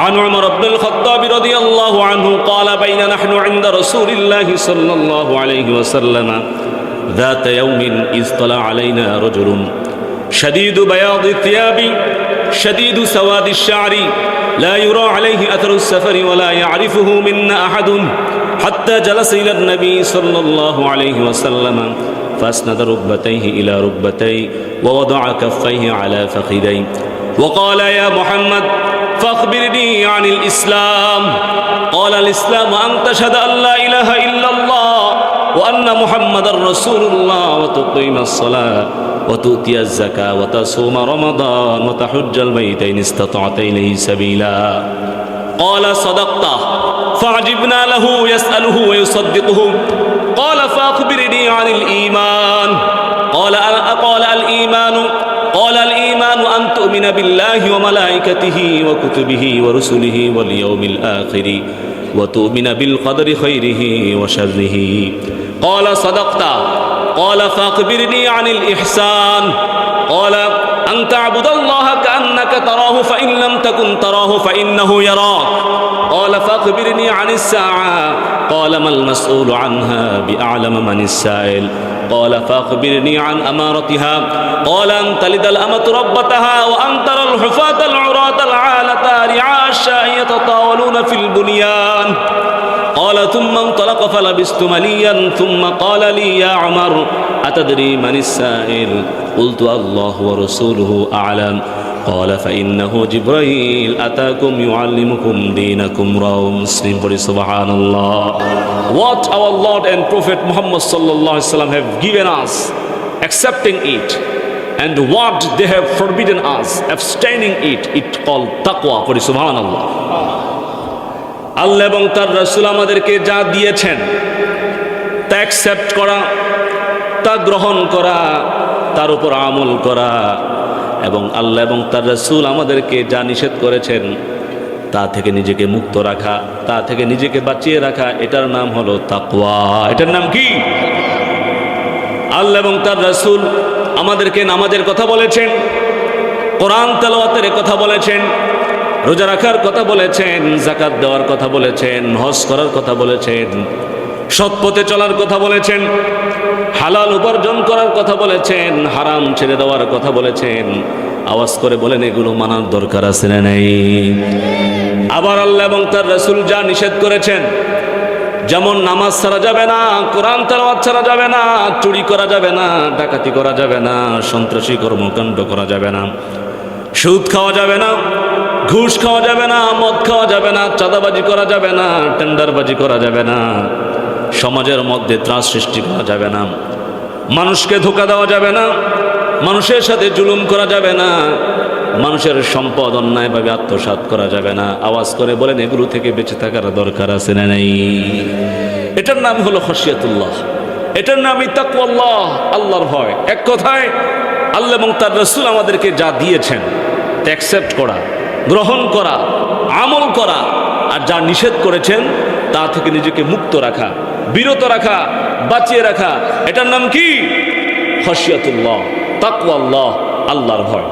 عن عمر بن الخطاب رضي الله عنه قال بين نحن عند رسول الله صلى الله عليه وسلم ذات يوم إذ طلع علينا رجل شديد بياض الثياب شديد سواد الشعر لا يرى عليه أثر السفر ولا يعرفه منا أحد حتى جلس إلى النبي صلى الله عليه وسلم فأسند ركبتيه إلى ركبتيه ووضع كفيه على فخذيه وقال يا محمد فأخبرني عن الإسلام قال الإسلام أن تشهد أن لا إله إلا الله وأن محمد رسول الله وتقيم الصلاة وتؤتي الزكاة وتصوم رمضان وتحج البيتين استطعت إليه سبيلا قال صدقت فعجبنا له يسأله ويصدقه قال فأخبرني عن الإيمان قال الإيمان أن تؤمن بالله وملائكته وكتبه ورسله واليوم الآخر وتؤمن بالقدر خيره وشره قال صدقت قال فأخبرني عن الإحسان قال أن تعبد الله كأنك تراه فإن لم تكن تراه فإنه يراك قال فأخبرني عن الساعة قال ما المسؤول عنها بأعلم من السائل قال فأخبرني عن أمارتها قال أن تلد الأمة ربتها وأن ترى الحفاة العراة العالة رعاء الشاء يتطاولون في البنيان قال ثم انطلق فلبست مليا ثم قال لي يا عمر أتدري من السائل قلت الله ورسوله أعلم قال فإنه جبريل أتاكم يعلمكم دينكم رواه مسلم سبحان الله. What our Lord and Prophet Muhammad sallallahu alaihi wasallam have given us, accepting it, and what they have forbidden us, abstaining it called taqwa. Subhanallah. আল্লাহ এবং তার রাসূল আমাদেরকে যা দিয়েছেন তা accept করা, তা গ্রহণ করা, তার উপর আমল করা, এবং আল্লাহ এবং তার রাসূল আমাদেরকে যা নিষেধ করেছেন তা থেকে নিজেকে মুক্ত রাখা, তা থেকে নিজেকে বাঁচিয়ে রাখা, এটার নাম হলো তাকওয়া। এটার নাম কি? আল্লাহ এবং তার রাসূল আমাদেরকে নামাজের কথা বলেছেন, কোরআন তেলাওয়াতের কথা বলেছেন, রোজা রাখার কথা বলেছেন, যাকাত দেওয়ার কথা বলেছেন, হজ করার কথা বলেছেন, সৎ পথে চলার কথা বলেছেন, হালাল উপার্জন করার কথা বলেছেন, হারাম ছেড়ে দেওয়ার কথা বলেছেন। আওয়াজ করে বলেন এগুলো মানার দরকার আছে না নাই? আবার আল্লাহ এবং তার রাসূল যা নিষেধ করেছেন, যেমন নামাজ ছাড়া যাবে না, কোরআন তেলাওয়াত ছাড়া যাবে না, চুরি করা যাবে না, ডাকাতি করা যাবে না, সন্ত্রাসী কর্মকাণ্ড করা যাবে না, সুদ খাওয়া যাবে না, ঘুষ খাওয়া যাবে না, মদ খাওয়া যাবে না, চাঁদাবাজি করা যাবে না, টেন্ডারবাজি করা যাবে না, সমাজের মধ্যে ত্রাস সৃষ্টি করা যাবে না, মানুষকে ধোঁকা দেওয়া যাবে না, মানুষের সাথে জুলুম করা যাবে না, মানুষের সম্পদ অন্যায়ভাবে আত্মসাৎ করা যাবে না। আওয়াজ করে বলেন এগুলো থেকে বেঁচে থাকার দরকার আছে না নাই? এটার নাম হলো খশিয়াতুল্লাহ, এটার নামই তাকওয়াল্লাহ, আল্লাহর ভয়। এক কথায় আল্লাহ এবং তার রাসূল আমাদেরকে যা দিয়েছেন তা অ্যাকসেপ্ট করা, গ্রহণ করা, আমল করা, আর যা নিষেধ করেছেন তা থেকে নিজেকে মুক্ত রাখা, বিরত রাখা, বাঁচিয়ে রাখা, এটার নাম কি? খশিয়াতুল্লাহ, তাকওয়াল্লাহ, আল্লাহর ভয়।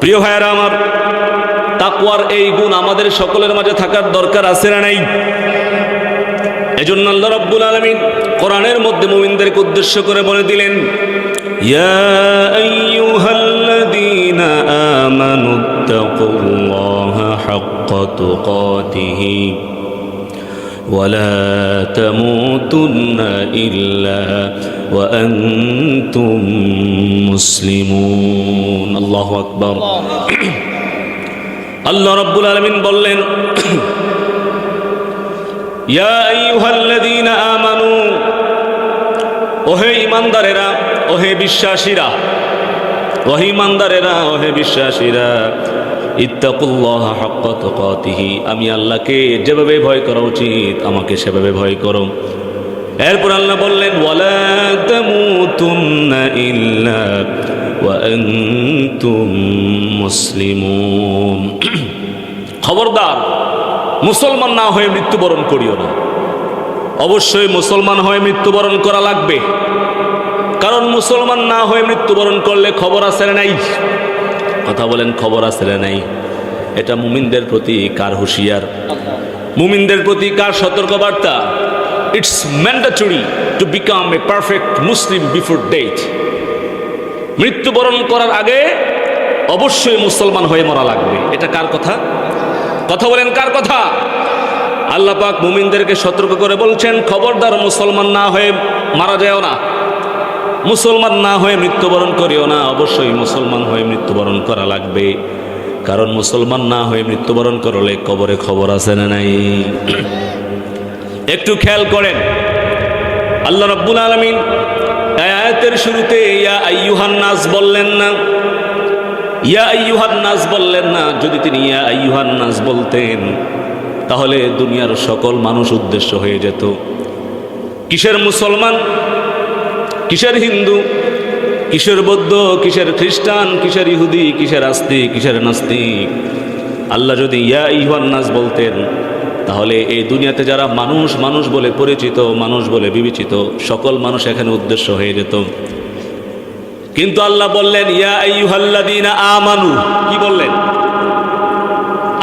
প্রিয় ভাইয়েরা আমার, তাকওয়ার এই গুণ আমাদের সকলের মাঝে থাকার দরকার আছে না নাই? এজন্য আল্লাহ রাব্বুল আলামিন কোরআনের মধ্যে মুমিনদেরকে উদ্দেশ্য করে বলে দিলেন, ইয়া আইয়ুহাল্লাযীনা আমানুত্তাকুল্লাহা হাক্কা তুকাতিহি ولا تموتن إلا وأنتم مسلمون الله أكبر الله رب العالمين বললেন ইয়া আইয়ুহাল্লাযীনা আমানু, ওহে ঈমানদারেরা, ওহে বিশ্বাসীরা, ওহে ঈমানদারেরা, ওহে বিশ্বাসীরা, ইত্তাকুল্লাহা হাক্কা তুকাতিহি, আমি আল্লাহকে যেভাবে ভয় করা উচিত আমাকে সেভাবে ভয় করো। এরপর আল্লাহ বললেন ওয়ালা তামুতুন্না ইল্লা ওয়া আনতুম মুসলিমুন, খবরদার মুসলমান না হয়ে মৃত্যুবরণ করিও না। অবশ্যই মুসলমান হয়ে মৃত্যুবরণ করা লাগবে, কারণ মুসলমান না হয়ে মৃত্যুবরণ করলে খবর আছে না নাই? কথা বলেন, খবর আছে না নাই? এটা মুমিনদের প্রতি কার হুঁশিয়ার, মুমিনদের প্রতি কার সতর্কবার্তা? It's mandatory to become a perfect Muslim before death. মৃত্যুবরণ করার আগে অবশ্যই মুসলমান হয়ে মরা লাগবে। এটা কার কথা? কথা বলেন, কার কথা? আল্লাহ পাক মুমিনদেরকে সতর্ক করে বলছেন, খবরদার মুসলমান না হয়ে মারা যাও না, মুসলমান না হয়ে মৃত্যুবরণ করিও না। অবশ্যই মুসলমান হয়ে মৃত্যুবরণ করা লাগবে, কারণ মুসলমান না হয়ে মৃত্যুবরণ করলে কবরে খবর আছে না নাই? একটু খেয়াল করেন, আল্লাহ রাব্বুল আলামিন আয়াতের শুরুতে ইয়া আইয়ুহান নাস বললেন না, ইয়া আইয়ুহান নাস বললেন না। যদি তিনি ইয়া আইয়ুহান নাস বলতেন তাহলে দুনিয়ার সকল মানুষ উদ্দেশ্য হয়ে যেত। কিসের মুসলমান, কিসের হিন্দু, কিসের বৌদ্ধ, কিসের খ্রিস্টান, কিসের ইহুদি, কিসের আস্তিক, কিসের নাস্তিক? আল্লাহ যদি ইয়া আইয়ুহান নাস বলতেন তাহলে এই দুনিয়াতে যারা মানুষ মানুষ বলে পরিচিত, মানুষ বলে বিবেচিত, সকল মানুষ এখানে উদ্দেশ্য হয়ে যেত। কিন্তু আল্লাহ বললেন ইয়া আইয়ুহাল্লাযীনা আমানু। কি বললেন?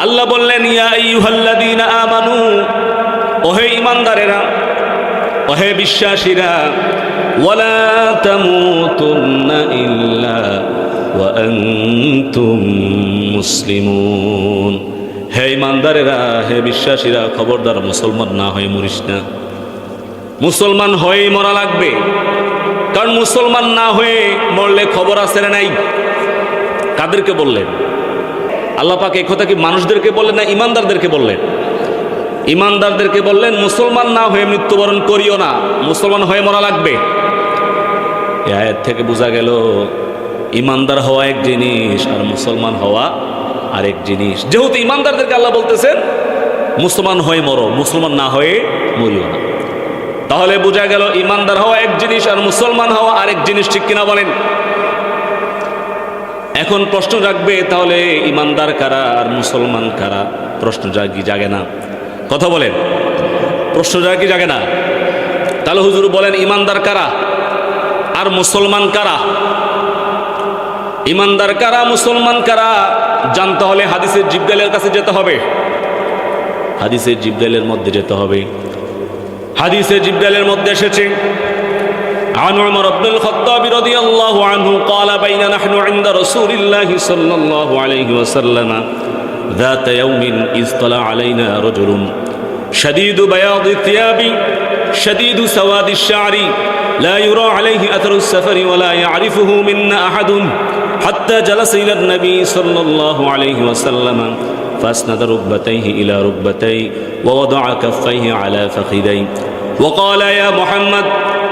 আল্লাহ বললেন ইয়া আইয়ুহাল্লাযীনা আমানু, ওহে ঈমানদারেরা, ওহে বিশ্বাসীরা, ওয়ালা তামুতুন্না ইল্লা ওয়া আনতুম মুসলিমুন। হে ঈমানদারেরা, হে বিশ্বাসীরা, খবরদার মুসলমান না হয়ে মরিস না। মুসলমান হয়েই মরা লাগবে, কারণ মুসলমান না হয়ে মরলে খবর আছে না নাই? কাদেরকে বললেন আল্লাহ পাক? এই কথা কি মানুষদেরকে বললেন না ঈমানদারদেরকে বললেন? ঈমানদারদেরকে বললেন মুসলমান না হয়ে মৃত্যুবরণ করিও না, মুসলমান হয়ে মরা লাগবে। এই আয়াত থেকে বোঝা গেল ঈমানদার হওয়া এক জিনিস আর মুসলমান হওয়া আরেক জিনিস। যেহেতু ঈমানদারদেরকে আল্লাহ বলতেছেন মুসলমান হয়ে মরো, মুসলমান না হয়ে মরিও না, তাহলে বোঝা গেল ঈমানদার হওয়া এক জিনিস আর মুসলমান হওয়া আরেক জিনিস। ঠিক কিনা বলেন? এখন প্রশ্ন জাগবে, তাহলে ঈমানদার কারা আর মুসলমান কারা? প্রশ্ন জাগে না? কথা বলেন, প্রশ্ন জাগে না? তাহলে হুজুর বলেন ঈমানদার কারা আর মুসলমান কারা? ঈমানদার কারা, মুসলমান কারা জানতে হলে হাদিসের জিবরাইলের কাছে যেতে হবে, হাদিসের জিবরাইলের মধ্যে যেতে হবে। হাদিসে জিবরাইলের মধ্যে এসেছে عن عمر بن الخطاب رضي الله عنه قال بين نحن عند رسول الله صلى الله عليه وسلم ذات يوم إذ طلع علينا رجل شديد بياض الثياب شديد سواد الشعر لا يرى عليه أثر السفر ولا يعرفه منا أحد حتى جلس إلى النبي صلى الله عليه وسلم فأسند ركبتيه إلى ركبتيه ووضع كفيه على فخذيه وقال يا محمد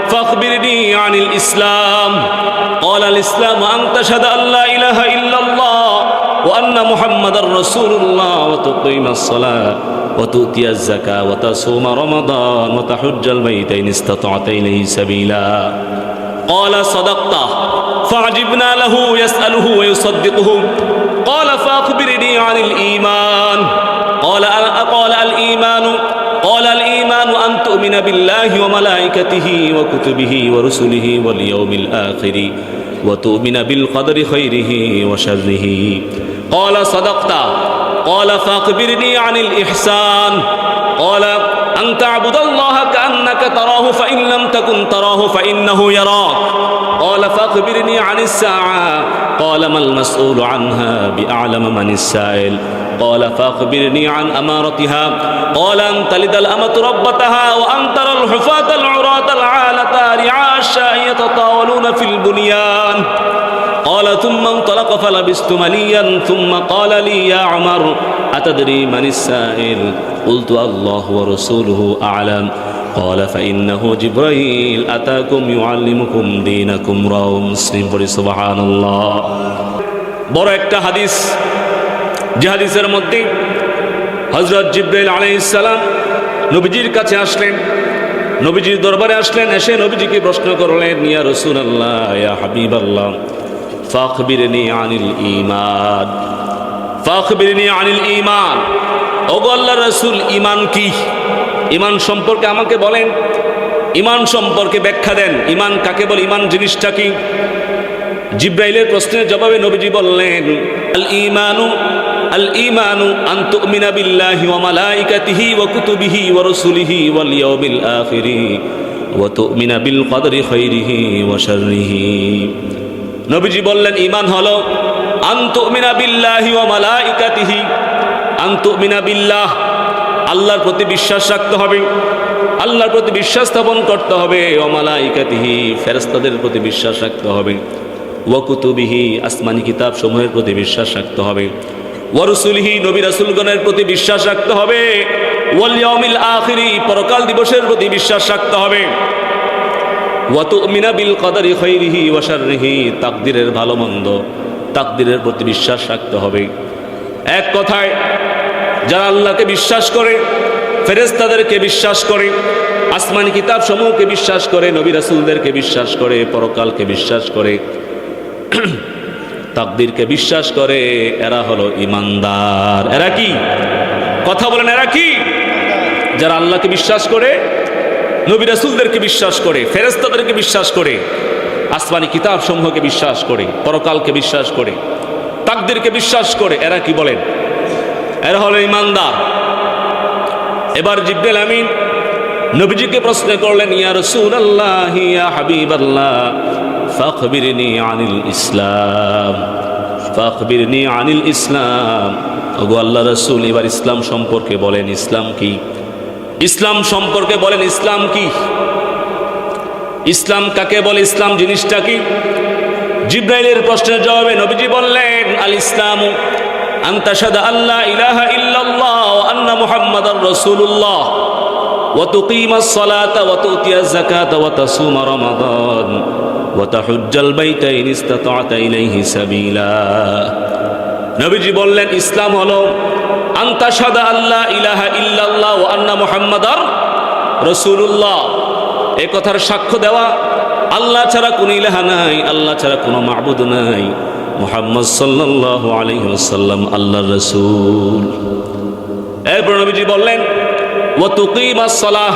فأخبرني عن الإسلام قال الإسلام أن تشهد أن لا إله إلا الله وأن محمد رسول الله وتقيم الصلاة وتؤتي الزكاة وتصوم رمضان وتحج البيت إن استطعت إليه سبيلا قال صدقت فعجبنا له يسأله ويصدقه قال فأخبرني عن الإيمان قال الإيمان قال الإيمان أن تؤمن بالله وملائكته وكتبه ورسله واليوم الآخر وتؤمن بالقدر خيره وشره قال صدقت قال فأخبرني عن الإحسان قال أن تعبد الله كأنك تراه فإن لم تكن تراه فإنه يراك قال فأخبرني عن الساعة قال ما المسؤول عنها بأعلم من السائل قال فأخبرني عن أمارتها قال أن تلد الأمة ربتها وأن ترى الحفاة العراة العالة رعاء الشاء يتطاولون في البنيان قال ثم انطلق فلبست مليا ثم قال لي يا عمر أتدري من السائل قلت الله ورسوله أعلم قال فإنه جبريل أتاكم يعلمكم دينكم رواه مسلم سبحان الله বড় একটা হাদিস, যে হাদিসের মধ্যে হযরত জিবরাইল আলাইহিস সালাম নবীজির কাছে আসলেন, নবীজির দরবারে আসলেন, এসে নবীজিকে প্রশ্ন করলেন ইয়া রাসূলুল্লাহ ইয়া হাবিবাল্লাহ ফাখবিরনি আনিল ঈমান ফাখবিরনি আনিল ঈমান। ওগো আল্লাহর রাসূল, ঈমান কি? ঈমান সম্পর্কে আমাকে বলেন, ঈমান সম্পর্কে ব্যাখ্যা দেন। ঈমান কাকে বলে? ঈমান জিনিসটা কি? জিবরাইলের প্রশ্নের জবাবে নবীজি বললেন আল ঈমানু আল ঈমানু আন তুমিনা বিল্লাহি ওয়া মালাইকাতিহি ওয়া কুতুবিহি ওয়া রাসূলিহি ওয়াল ইয়াউমিল আখিরি ওয়া তুমিনা বিল কদরি খাইরিহি ওয়া শাররিহি। নবীজি বললেন ঈমান হলো আন তুমিনা বিল্লাহি ওয়া মালাইকাতিহি, আন তুমিনা বিল্লাহ, আল্লাহর প্রতি বিশ্বাস রাখতে হবে, আল্লাহর প্রতি বিশ্বাস স্থাপন করতে হবে। ওয়া মালাইকাতিহি, ফেরেশতাদের প্রতি বিশ্বাস রাখতে হবে। ওয়া কুতুবিহি, আসমানি কিতাব সমূহের প্রতি বিশ্বাস রাখতে হবে। ওয়া রাসূলিহি, নবী রাসূলগণের প্রতি বিশ্বাস রাখতে হবে। ওয়াল ইয়াউমিল আখিরি, পরকাল দিবসের প্রতি বিশ্বাস রাখতে হবে। ওয়া তুমিনা বিল কদরি খাইরিহি ওয়া শাররিহি, তাকদীরের ভালো মন্দ, তাকদীরের প্রতি বিশ্বাস রাখতে হবে। এক কথায় যারা আল্লাহকে বিশ্বাস করে, ফেরেশতাদেরকে বিশ্বাস করে, আসমানি কিতাব সমূহকে বিশ্বাস করে, নবী রাসূলদেরকে বিশ্বাস করে, পরকালকে বিশ্বাস করে, তাকদীরকে বিশ্বাস করে, এরা হলো ঈমানদার। এরা কি? কথা বলেন, এরা কি? যারা আল্লাহকে বিশ্বাস করে, নবী রাসূলদেরকে বিশ্বাস করে, ফেরেশতাদেরকে বিশ্বাস করে, আসমানি কিতাব সমূহকে বিশ্বাস করে, পরকালকে বিশ্বাস করে, তাকদীরকে বিশ্বাস করে, এরা কি বলেন? এরা হলো ঈমানদার। এবার জিবরিল আমিন নবীজিকে প্রশ্ন করলেন, ইয়া রাসূলুল্লাহ, ইয়া হাবিবাল্লাহ, ফাখবিরনি আনিল ইসলাম, ফাখবিরনি আনিল ইসলাম। ওগো আল্লাহ রাসূল, এবার ইসলাম সম্পর্কে বলেন, ইসলাম কি? ইসলাম সম্পর্কে বলেন, ইসলাম কি? ইসলাম কাকে বলে? ইসলাম জিনিসটা কি? জিবরাইলের প্রশ্নের জবাবে নবীজি বললেন, আল ইসলামু আন তাশহাদা আল্লা ইলাহা ইল্লাল্লাহ ওয়া আন্না মুহাম্মাদার রাসূলুল্লাহ ওয়া তুকিমাস সালাতা ওয়া তুতিয়াজ যাকাতা ওয়া তাসুমা রমাদান ওয়া তাহুজ্জাল বাইতা ইন ইসতাতা'তা ইলাইহি সাবিলা। নবীজি বললেন, ইসলাম হলো আন তাশহাদা আল্লা ইলাহা ইল্লাল্লাহ ওয়া আন্না মুহাম্মাদার রাসূলুল্লাহ, এই কথার সাক্ষ্য দেওয়া আল্লাহ ছাড়া কোনো ইলাহা নাই, আল্লাহ ছাড়া কোনো মাবুদ নাই, মুহাম্মদ সাল্লাল্লাহু আলাইহি ওয়াসাল্লাম আল্লাহর রাসূল। এরপর নবীজি বললেন, ওয়া তুকিমাস সালাহ,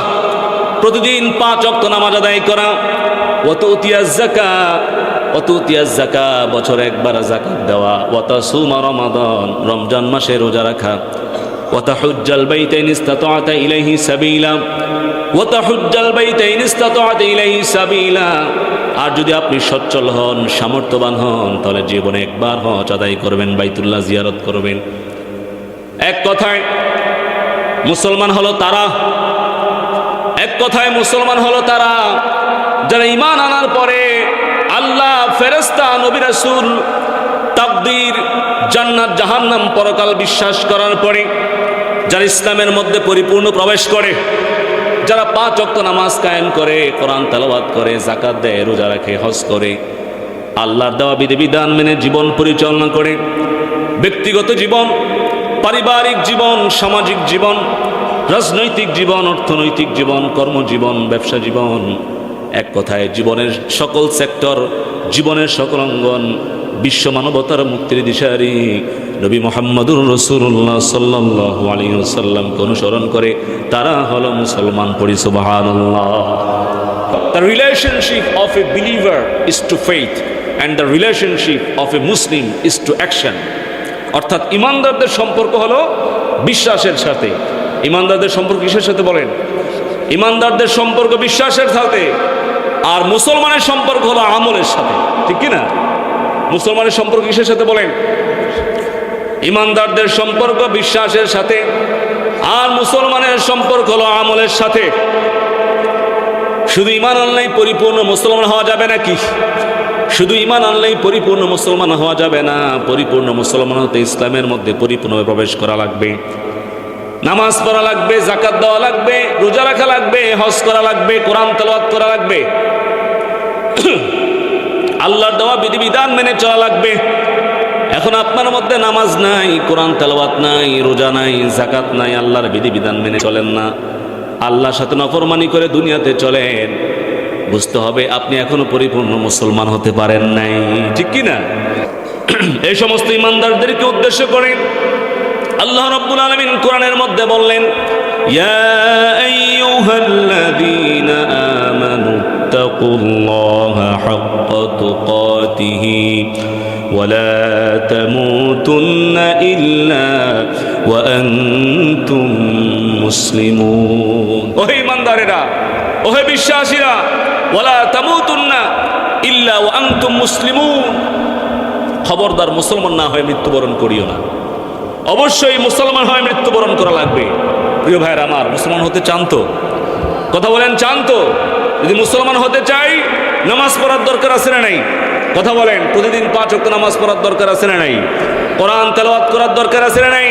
প্রতিদিন 5 ওয়াক্ত নামাজ আদায় করা, ওয়া তুতিয়াজ যাকাত, ওয়া তুতিয়াজ যাকাত, বছরে একবার যাকাত দেওয়া, ওয়া তাসুমা রমাদান, রমজান মাসে রোজা রাখা, ওয়া তাহুজ্জাল বাইতা ইন ইসতাতা'তা ইলাইহি সাবিলা, ওয়া তাহুজ্জাল বাইতা ইন ইসতাতা'তা ইলাইহি সাবিলা। আর যদি আপনি সচ্ছল হন, সামর্থ্যবান হন, তাহলে জীবনে একবার হজ আদায় করবেন, বাইতুল্লাহ জিয়ারত করবেন। এক কথায় মুসলমান হলো তারা, এক কথায় মুসলমান হলো তারা যারা ঈমান আনার পরে আল্লাহ, ফেরেশতা, নবী রাসূল, তাকদীর, জান্নাত, জাহান্নাম, পরকাল বিশ্বাস করার পরে যারা ইসলামের মধ্যে পরিপূর্ণ প্রবেশ করে, যারা 5 ওয়াক্ত নামাজ কায়েম করে, কোরআন তেলাওয়াত করে, যাকাত দেয়, রোজা রাখে, হজ করে, আল্লাহর দেওয়া বিধিবিধান মেনে জীবন পরিচালনা করে, ব্যক্তিগত জীবন, পারিবারিক জীবন, সামাজিক জীবন, রাজনৈতিক জীবন, অর্থনৈতিক জীবন, কর্মজীবন, ব্যবসা জীবন, এক কথায় জীবনের সকল সেক্টর, জীবনের সকল অঙ্গন বিশ্ব মানবতার মুক্তির দিশারি নবী মুহাম্মদুর রাসূলুল্লাহ সাল্লাল্লাহু আলাইহি ওয়াসাল্লামকে অনুসরণ করে তারা হলো মুসলমান। পড়ি সুবহানাল্লাহ। The relationship of a believer is to faith and the relationship of a Muslim is to action. অর্থাৎ ইমানদারদের সম্পর্ক হলো বিশ্বাসের সাথে। ইমানদারদের সম্পর্ক কিসের সাথে বলেন? ইমানদারদের সম্পর্ক বিশ্বাসের সাথে, আর মুসলমানের সম্পর্ক হলো আমলের সাথে, ঠিক কি না? মুসলমানের সম্পর্ক কিসের সাথে বলেন? ইমানদারদের সম্পর্ক বিশ্বাসের সাথে, আর মুসলমানের সম্পর্ক হলো আমলের সাথে। শুধু ঈমান আনলেই পরিপূর্ণ মুসলমান হওয়া যাবে নাকি? শুধু ঈমান আনলেই পরিপূর্ণ মুসলমান হওয়া যাবে না। পরিপূর্ণ মুসলমান হতে ইসলামের মধ্যে পরিপূর্ণভাবে প্রবেশ করা লাগবে, নামাজ পড়া লাগবে, যাকাত দেওয়া লাগবে, রোজা রাখা লাগবে, হজ করা লাগবে, কোরআন তেলাওয়াত করা লাগবে, আল্লাহর দেওয়া বিধিবিধান মেনে চলা লাগবে। এখন আপনার মধ্যে নামাজ নাই, কোরআন তেলাওয়াত নাই, রোজা নাই, যাকাত নাই, আল্লাহর বিধিবিধান মেনে চলেন না, আল্লাহর সাথে নফরমানি করে দুনিয়াতে চলেন, বুঝতে হবে আপনি এখনো পরিপূর্ণ মুসলমান হতে পারেন নাই, ঠিক কি না? এই সমস্ত ইমানদারদেরকে উদ্দেশ্য করে আল্লাহ রাব্বুল আলামিন কোরআনের মধ্যে বললেন, ইয়া আইয়ুহাল্লাযীনা আমানু তাকুল্লাহা হাক্কা তুকাতিহি ওয়া লা তামুতুন্না إلا وأنتم مسلمون ওহে ইমানদারেরা ওহে বিশ্বাসীরা ওয়ালা তামুতুন্না ইল্লা ওয়া আনতুম মুসলিমুন খবরদার মুসলমান না হয়ে মৃত্যুবরণ করিও না অবশ্যই মুসলমান হয়ে মৃত্যুবরণ করা লাগবে প্রিয় ভাইরা আমার মুসলমান হতে চান তো কথা বলেন চান তো যদি মুসলমান হতে চাই নামাজ পড়ার দরকার আছে না নাই কথা বলেন প্রতিদিন 5 ওয়াক্ত নামাজ পড়ার দরকার আছে না নাই কোরআন তেলাওয়াত করার দরকার আছে না নাই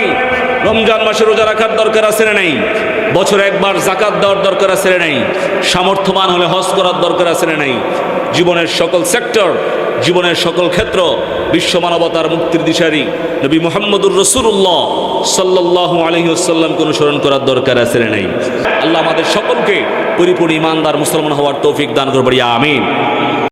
রমজান মাসে রোজা রাখার দরকার আছে না নাই বছরে একবার যাকাত দেওয়ার দরকার আছে না নাই সামর্থ্যবান হলে হজ করার দরকার আছে না নাই জীবনের সকল সেক্টর জীবনের সকল ক্ষেত্র বিশ্ব মানবতার মুক্তির দিশারি নবী মুহাম্মদুর রাসূলুল্লাহ সাল্লাল্লাহু আলাইহি ওয়াসাল্লামকে অনুসরণ করার দরকার আছে না নাই আল্লাহ আমাদের সকলকে পরিপূর্ণ ঈমানদার মুসলমান হওয়ার তৌফিক দান করুন আমিন।